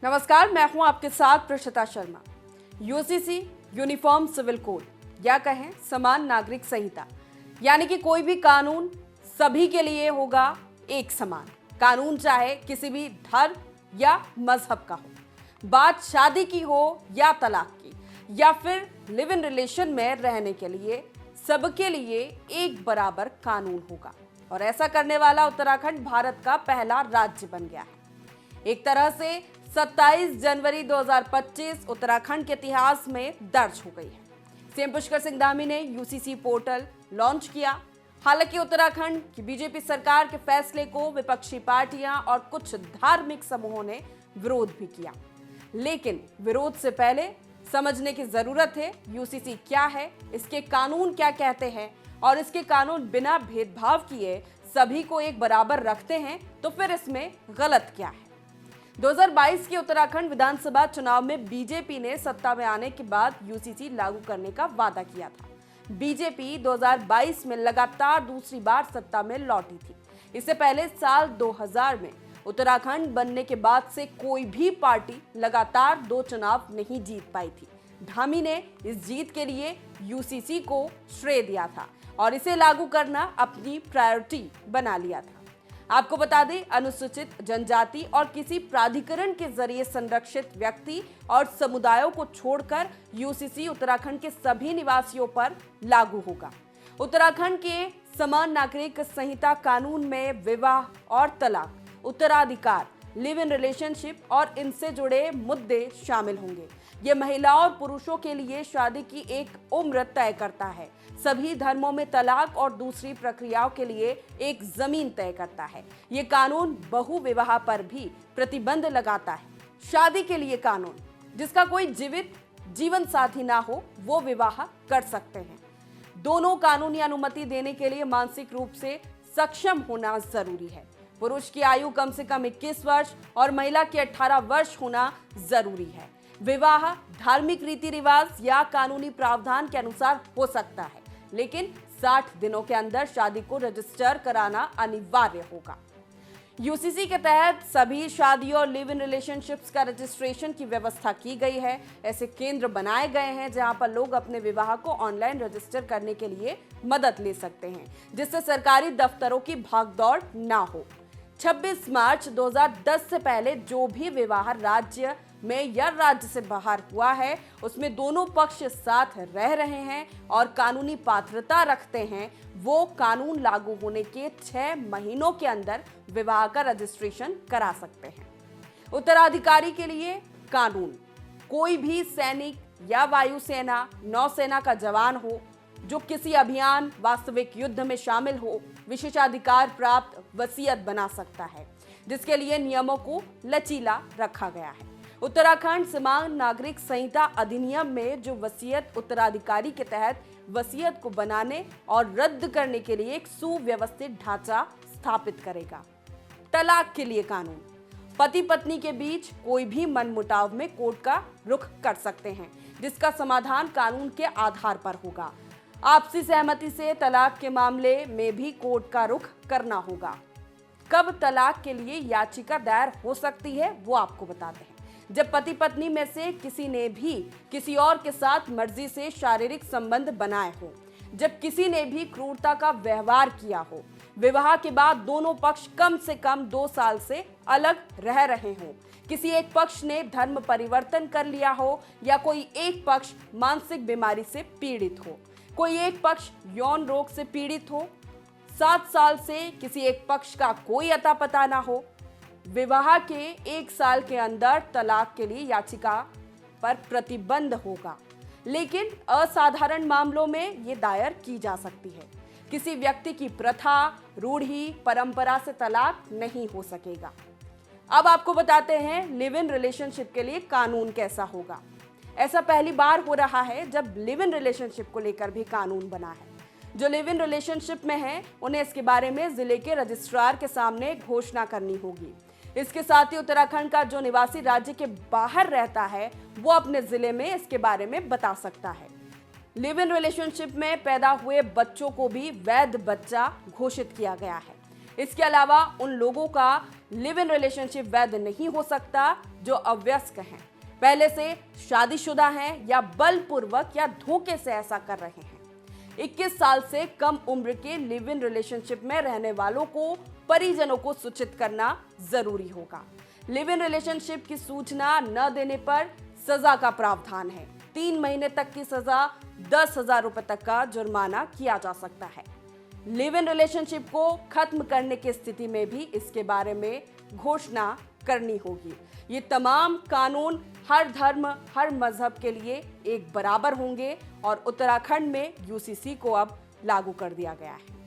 नमस्कार, मैं हूं आपके साथ Prashita Sharma. UCC uniform civil code या कहें समान नागरिक संहिता, यानी कि कोई भी कानून सभी के लिए होगा एक समान। कानून चाहे किसी भी धर्म या मजहब का हो, बात शादी की हो या तलाक की, या फिर लिव इन रिलेशन में रहने के लिए, सबके लिए एक बराबर कानून होगा। और ऐसा करने वाला उत्तराखंड भारत का पहला राज्य बन गया है। एक तरह से 27 जनवरी 2025 उत्तराखंड के इतिहास में दर्ज हो गई है। सीएम पुष्कर सिंह धामी ने यूसीसी पोर्टल लॉन्च किया। हालांकि उत्तराखंड की बीजेपी सरकार के फैसले को विपक्षी पार्टियां और कुछ धार्मिक समूहों ने विरोध भी किया, लेकिन विरोध से पहले समझने की जरूरत है यूसीसी क्या है, इसके कानून क्या कहते हैं, और इसके कानून बिना भेदभाव किए सभी को एक बराबर रखते हैं, तो फिर इसमें गलत क्या है। 2022 के उत्तराखंड विधानसभा चुनाव में बीजेपी ने सत्ता में आने के बाद यूसीसी लागू करने का वादा किया था। बीजेपी 2022 में लगातार दूसरी बार सत्ता में लौटी थी। इससे पहले साल 2000 में उत्तराखंड बनने के बाद से कोई भी पार्टी लगातार 2 चुनाव नहीं जीत पाई थी। धामी ने इस जीत के लिए यूसीसी को श्रेय दिया था और इसे लागू करना अपनी प्रायोरिटी बना लिया था। आपको बता दें, अनुसूचित जनजाति और किसी प्राधिकरण के जरिए संरक्षित व्यक्ति और समुदायों को छोड़कर यूसीसी उत्तराखंड के सभी निवासियों पर लागू होगा। उत्तराखंड के समान नागरिक संहिता कानून में विवाह और तलाक, उत्तराधिकार, लिव इन रिलेशनशिप और इनसे जुड़े मुद्दे शामिल होंगे। ये महिलाओं और पुरुषों के लिए शादी की एक उम्र तय करता है। सभी धर्मों में तलाक और दूसरी प्रक्रियाओं के लिए एक जमीन तय करता है। ये कानून बहु विवाह पर भी प्रतिबंध लगाता है। शादी के लिए कानून, जिसका कोई जीवित जीवन साथी ना हो वो विवाह कर सकते हैं। दोनों कानूनी अनुमति देने के लिए मानसिक रूप से सक्षम होना जरूरी है। पुरुष की आयु कम से कम 21 वर्ष और महिला की 18 वर्ष होना जरूरी है। विवाह धार्मिक रीति रिवाज या कानूनी प्रावधान के अनुसार हो सकता है, लेकिन 60 दिनों के अंदर शादी को रजिस्टर कराना अनिवार्य होगा। यूसीसी के तहत सभी शादी और लिव इन रिलेशनशिप्स का रजिस्ट्रेशन की व्यवस्था की गई है। ऐसे केंद्र बनाए गए हैं जहां पर लोग अपने विवाह को ऑनलाइन रजिस्टर करने के लिए मदद ले सकते हैं, जिससे सरकारी दफ्तरों की भागदौड़ ना हो। 26 मार्च 2010 से पहले जो भी विवाह राज्य में या राज्य से बाहर हुआ है, उसमें दोनों पक्ष साथ रह रहे हैं और कानूनी पात्रता रखते हैं, वो कानून लागू होने के 6 महीनों के अंदर विवाह का रजिस्ट्रेशन करा सकते हैं। उत्तराधिकारी के लिए कानून, कोई भी सैनिक या वायुसेना, नौसेना का जवान हो जो किसी अभियान, वास्तविक युद्ध में शामिल हो, विशेषाधिकार प्राप्त वसीयत बना सकता है, जिसके लिए नियमों को लचीला रखा गया है। उत्तराखंड समान नागरिक संहिता अधिनियम में जो वसीयत उत्तराधिकारी के तहत वसीयत को बनाने और रद्द करने के लिए एक सुव्यवस्थित ढांचा स्थापित करेगा। तलाक के लिए कानून, पति पत्नी के बीच कोई भी मनमुटाव में कोर्ट का रुख कर सकते हैं, जिसका समाधान कानून के आधार पर होगा। आपसी सहमति से तलाक के मामले में भी कोर्ट का रुख करना होगा। कब तलाक के लिए याचिका दायर हो सकती है वो आपको बताते हैं। जब पति पत्नी में से किसी ने भी किसी और के साथ मर्जी से शारीरिक संबंध बनाए हो, जब किसी ने भी क्रूरता का व्यवहार किया हो, विवाह के बाद दोनों पक्ष कम से कम 2 साल से अलग रह रहे हों, किसी एक पक्ष ने धर्म परिवर्तन कर लिया हो या कोई एक पक्ष मानसिक बीमारी से पीड़ित हो, कोई एक पक्ष यौन रोग से पीड़ित हो, 7 साल से किसी एक पक्ष का कोई अता पता ना हो, विवाह के 1 साल के अंदर तलाक के लिए याचिका पर प्रतिबंध होगा, लेकिन असाधारण मामलों में ये दायर की जा सकती है। किसी व्यक्ति की प्रथा, रूढ़ी, परंपरा से तलाक नहीं हो सकेगा। अब आपको बताते हैं लिव इन रिलेशनशिप के लिए कानून कैसा होगा। ऐसा पहली बार हो रहा है जब लिव इन रिलेशनशिप को लेकर भी कानून बना है। जो लिव इन रिलेशनशिप में है उन्हें इसके बारे में जिले के रजिस्ट्रार के सामने घोषणा करनी होगी। इसके साथ ही उत्तराखंड का जो निवासी राज्य के बाहर रहता है वो अपने जिले में इसके बारे में बता सकता है। लिव इन रिलेशनशिप में पैदा हुए बच्चों को भी वैध बच्चा घोषित किया गया है। इसके अलावा उन लोगों का लिव इन रिलेशनशिप वैध नहीं हो सकता जो अवयस्क हैं, पहले से शादीशुदा हैं या बलपूर्वक या धोखे से ऐसा कर रहे हैं। 21 साल से कम उम्र के लिव इन रिलेशनशिप में रहने वालों को परिजनों को सूचित करना जरूरी होगा। लिव इन रिलेशनशिप की सूचना न देने पर सजा का प्रावधान है। 3 महीने तक की सजा, 10,000 रुपए तक का जुर्माना किया जा सकता है। लिव इन रिलेशनशिप को खत्म करने की स्थिति में भी इसके बारे में घोषणा करनी होगी। ये तमाम कानून हर धर्म, हर मजहब के लिए एक बराबर होंगे और उत्तराखंड में यूसीसी को अब लागू कर दिया गया है।